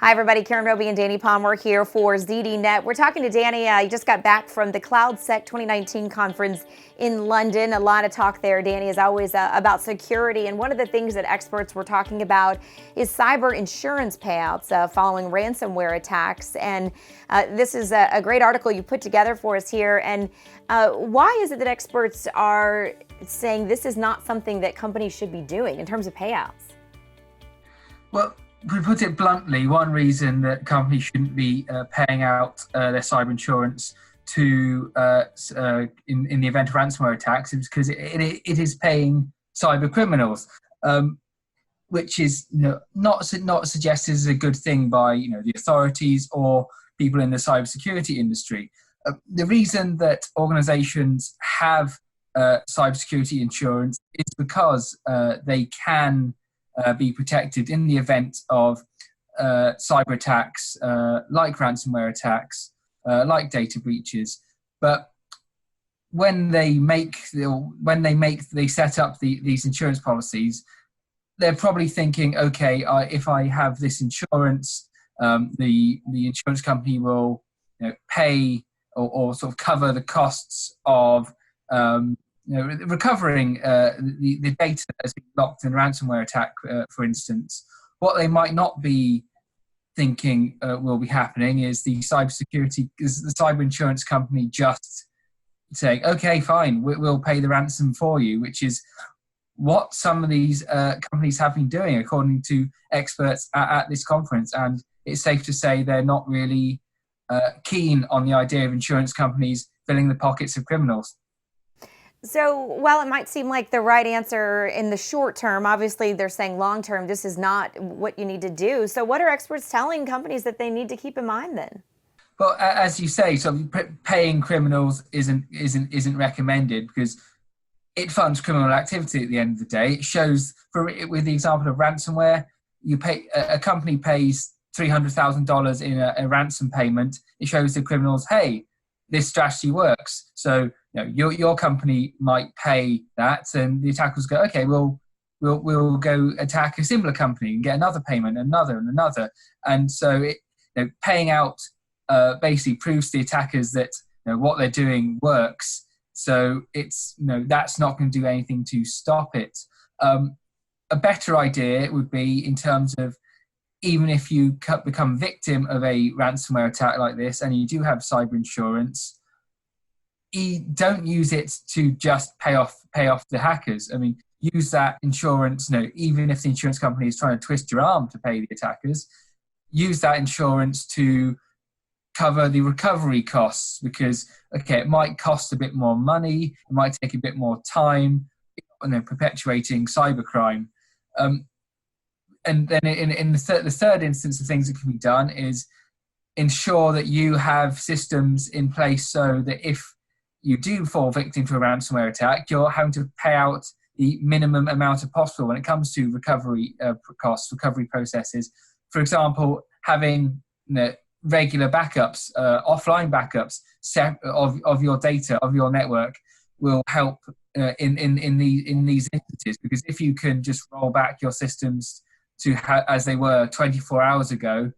Hi, everybody. Karen Roby and Danny Palmer here for ZDNet. We're talking to Danny. You just got back from the CloudSec 2019 conference in London. A lot of talk there, Danny, as always, about security. And one of the things that experts were talking about is cyber insurance payouts following ransomware attacks. And this is a great article you put together for us here. And why is it that experts are saying this is not something that companies should be doing in terms of payouts? Well, to put it bluntly, one reason that companies shouldn't be paying out their cyber insurance to in the event of ransomware attacks is because it is paying cyber criminals, which is not suggested as a good thing by the authorities or people in the cybersecurity industry. The reason that organizations have cybersecurity insurance is because they can be protected in the event of cyber attacks, like ransomware attacks, like data breaches. But when they set up these insurance policies, they're probably thinking, okay, if I have this insurance, the insurance company will pay or sort of cover the costs of recovering the data that has been locked in a ransomware attack, for instance. What they might not be thinking will be happening is the cyber insurance company just saying, okay, fine, we'll pay the ransom for you, which is what some of these companies have been doing, according to experts at this conference. And it's safe to say they're not really keen on the idea of insurance companies filling the pockets of criminals. So while it might seem like the right answer in the short term, obviously they're saying long term, this is not what you need to do. So what are experts telling companies that they need to keep in mind then? Well, as you say, so paying criminals isn't recommended because it funds criminal activity at the end of the day. It shows, with the example of ransomware, a company pays $300,000 in a ransom payment. It shows the criminals, hey, this strategy works. So your company might pay that, and the attackers go, okay, we'll go attack a similar company and get another payment, another. And so paying out basically proves to the attackers that what they're doing works. So it's that's not going to do anything to stop it. A better idea would be, in terms of, even if you become victim of a ransomware attack like this and you do have cyber insurance, don't use it to just pay off the hackers. I mean, use that insurance, even if the insurance company is trying to twist your arm to pay the attackers, use that insurance to cover the recovery costs, because, okay, it might cost a bit more money, it might take a bit more time, perpetuating cybercrime. And then in the third instance of things that can be done is ensure that you have systems in place so that if you do fall victim to a ransomware attack, you're having to pay out the minimum amount of possible when it comes to recovery costs, recovery processes. For example, having regular backups, offline backups of your data, of your network, will help in these instances, because if you can just roll back your systems to as they were 24 hours ago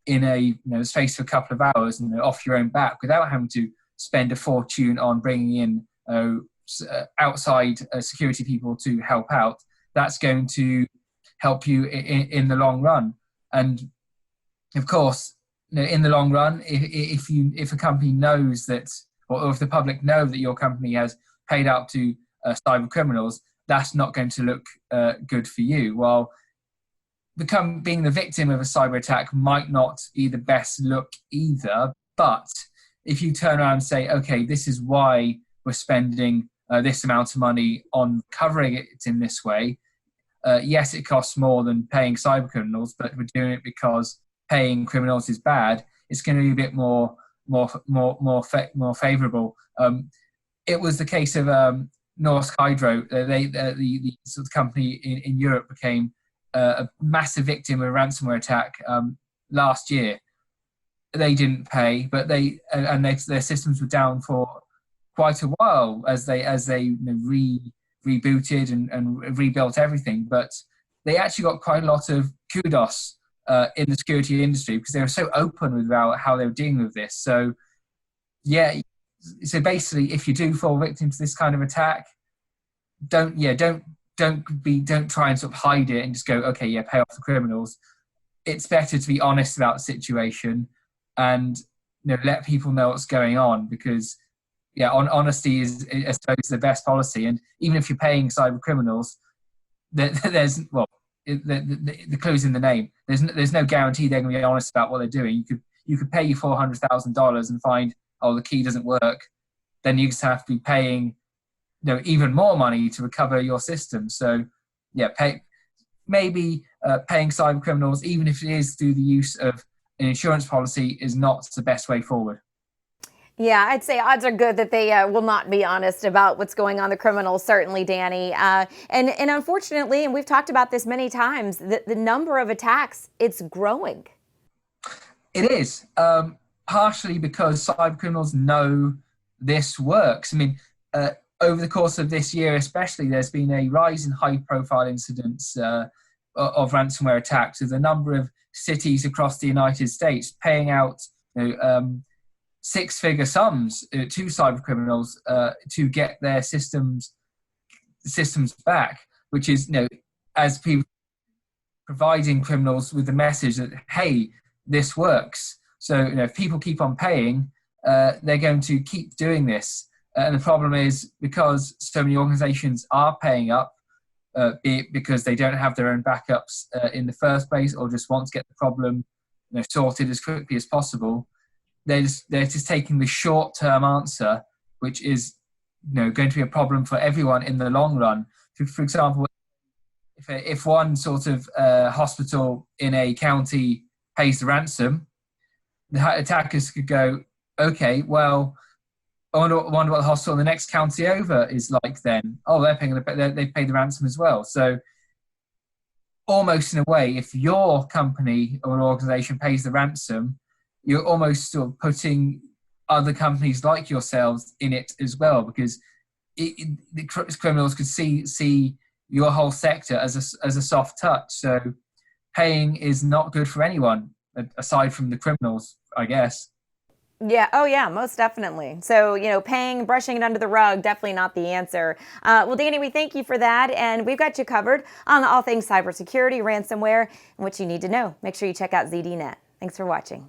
in a space of a couple of hours and off your own back, without having to spend a fortune on bringing in outside security people to help out, that's going to help you in the long run. And of course, in the long run, if a company knows that, or if the public know that your company has paid out to cyber criminals, that's not going to look good for you. While being the victim of a cyber attack might not be the best look either, but if you turn around and say, okay, this is why we're spending this amount of money on covering it in this way, yes, it costs more than paying cyber criminals, but we're doing it because paying criminals is bad, it's going to be a bit more favourable. It was the case of Norsk Hydro. The sort of company in Europe became a massive victim of a ransomware attack last year. They didn't pay, but their systems were down for quite a while as they rebooted and rebuilt everything. But they actually got quite a lot of kudos in the security industry because they were so open about how they were dealing with this. So yeah, so basically, if you do fall victim to this kind of attack, don't try and sort of hide it and just go, okay, yeah, pay off the criminals. It's better to be honest about the situation and let people know what's going on, because yeah, honesty is, I suppose, the best policy. And even if you're paying cyber criminals, there's the clue's in the name. There's no guarantee they're going to be honest about what they're doing. You could pay you $400,000 and find, oh, the key doesn't work. Then you just have to be paying even more money to recover your system. So yeah, maybe paying cyber criminals, even if it is through the use of an insurance policy, is not the best way forward. Yeah, I'd say odds are good that they will not be honest about what's going on, the criminals, certainly, Danny. And unfortunately, and we've talked about this many times, the number of attacks, it's growing. It is, partially because cyber criminals know this works. I mean, over the course of this year especially, there's been a rise in high-profile incidents of ransomware attacks, with a number of cities across the United States paying out six-figure sums to cyber criminals to get their systems back, which is, as people providing criminals with the message that, hey, this works. So if people keep on paying, they're going to keep doing this. And the problem is, because so many organizations are paying up, be it because they don't have their own backups in the first place, or just want to get the problem sorted as quickly as possible, they're just taking the short-term answer, which is going to be a problem for everyone in the long run. For example, if one sort of hospital in a county pays the ransom, the attackers could go, okay, well, I wonder what the hospital in the next county over is like then. Oh, they pay the ransom as well. So almost in a way, if your company or organization pays the ransom, you're almost sort of putting other companies like yourselves in it as well, because the criminals could see your whole sector as a soft touch. So paying is not good for anyone, aside from the criminals, I guess. Yeah. Oh, yeah, most definitely. So, paying, brushing it under the rug, definitely not the answer. Well, Danny, we thank you for that. And we've got you covered on all things cybersecurity, ransomware, and what you need to know. Make sure you check out ZDNet. Thanks for watching.